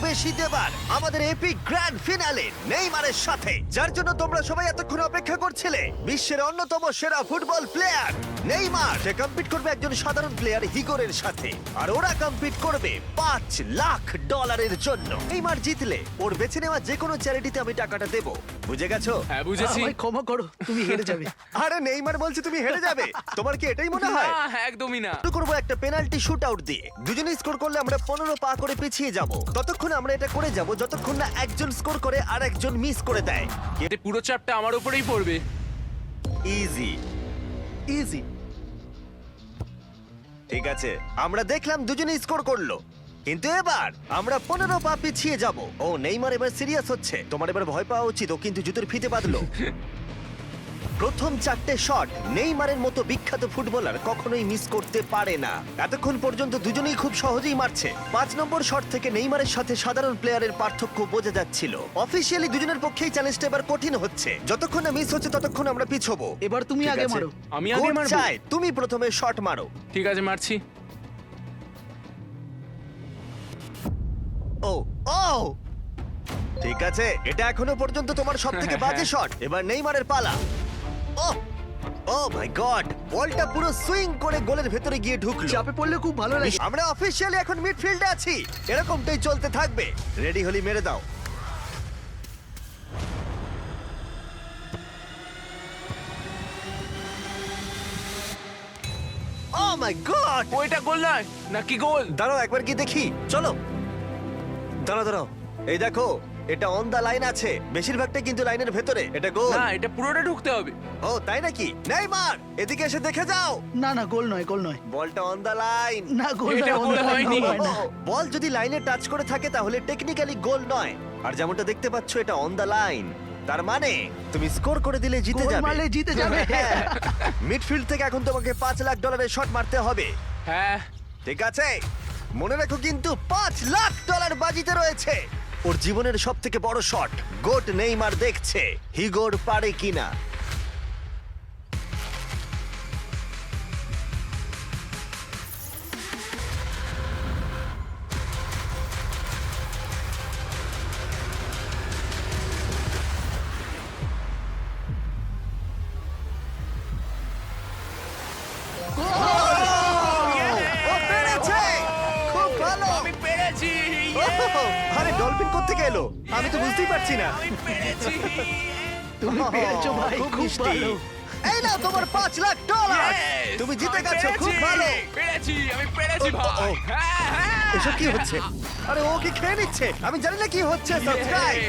বেশি দেবার আমাদের এপিক গ্র্যান্ড ফিনালে নেইমারের সাথে, যার জন্য তোমরা সবাই এতক্ষণ অপেক্ষা করছিলে। বিশ্বের অন্যতম সেরা ফুটবল প্লেয়ার নেইমার, সে কম্পিট করবে একজন সাধারণ প্লেয়ার হিগোরের সাথে, আর ওরা কম্পিট করবে $5 লাখ জন্য। নেইমার জিতলে ওর বেছে নেওয়া যে কোনো চ্যারিটিতে আমি টাকাটা দেবো, বুঝে গেছো? হ্যাঁ বুঝেছি। আমায় ক্ষমা করো, তুমি হেরে যাবে। আরে নেইমার বলছে তুমি হেরে যাবে, তোমার কি এটাই মনে হয়? না, একদমই না। শুরু করবো একটা পেনাল্টি শুট আউট দিয়ে। দুজনে স্কোর করলে আমরা 15 পা করে পিছিয়ে যাব। ততক্ষণ আমরা এটা করে যাব যতক্ষণ না একজন স্কোর করে আর একজন মিস করে দেয়। এতে পুরো চাপটা আমার উপরেই পড়বে। ইজি। ইজি। ঠিক আছে, আমরা দেখলাম দুজনে স্কোর করলো, কিন্তু এবার আমরা 15 পা পিছিয়ে যাব। ও নেইমার এবার সিরিয়াস হচ্ছে, তোমার এবার ভয় পাওয়া উচিত। ও কিন্তু জুতোর ফিতে বাঁধলো। প্রথম 4টে শট নেইমারের মতো বিখ্যাত ফুটবলার কখনোই মিস করতে পারে না। এতক্ষণ পর্যন্ত দুজনেই খুব সহজেই মারছে। 5 নম্বর শট থেকে নেইমারের সাথে সাধারণ প্লেয়ারের পার্থক্য বোঝা যাচ্ছিল। অফিসিয়ালি দুজনের পক্ষেই চ্যালেঞ্জটা এবার কঠিন হচ্ছে। যতক্ষণ না মিস হচ্ছে ততক্ষণ আমরা পিছবো। এবার তুমি ঠিক আগে আছে? মারো। আমি আগে কোচ মারবো? চায় তুমি প্রথমে শট মারো। ঠিক আছে, মারছি। ও ও ঠিক আছে, এটা এখনো পর্যন্ত তোমার সবথেকে বাজে শট। এবার নেইমারের পালা। ও ও মাই গড, বলটা পুরো সুইং করে গোলের ভেতরে গিয়ে ঢুকলো। চাপে পড়লে খুব ভালো লাগে। আমরা অফিসিয়ালি এখন মিডফিল্ডে আছি। এরকমটাই চলতে থাকবে। রেডি হলি মেরে দাও। ও মাই গড, ওইটা গোল নয় নাকি গোল? দাঁড়াও একবার কি দেখি, চলো। দাঁড়াও দাঁড়াও, এই দেখো এটা অন দা লাইন আছে। বেশিরভাগটা কিন্তু লাইনের ভেতরে। এটা গোল। না, এটা পুরোটা ঢুকতে হবে। ও তাই নাকি? নেইমার এদিকে এসে দেখে যাও। না না, গোল নয়, গোল নয়। বলটা অন দা লাইন। না, গোল এটা নয়, গোল গোল হয়নি। হয় না। বল যদি লাইনে টাচ করে থাকে তাহলে টেকনিক্যালি গোল নয়। আর যেমনটা দেখতে পাচ্ছ এটা অন দা লাইন, তার মানে তুমি স্কোর করে দিলে জিতে গোল যাবে। মারলে জিতে যাবে। হ্যাঁ। মিডফিল্ড থেকে এখন তোমাকে $5 লাখ শট মারতে হবে। হ্যাঁ। ঠিক আছে, মনে রাখো কিন্তু $5 লাখ বাজিতে রয়েছে। ওর জীবনের সব থেকে বড় শট। গোট নেইমার দেখছে হিগোর পারে কিনা। ও পেরেছে! খুব ভালো! আমি পেরেছি। ওহ, আরে ডলফিন কোত্থেকে এলো? আমি তো বুঝতেই পারছি না। আমি পেরেছি। তুমি পেরেছো ভাই, খুব খুব মিষ্টি। ভালো। এই নাও তোমার $5 লাখ। Yes! তুমি জিতে আমি গেছো, খুব পেরেছি। ভালো। পেরেছি, আমি পেরেছি ও, ও, ভাই। ও। হ্যাঁ, হ্যাঁ। এসব কি হচ্ছে? আরে ও কি খেয়ে নিচ্ছে? আমি জানি না কি হচ্ছে। সাবস্ক্রাইব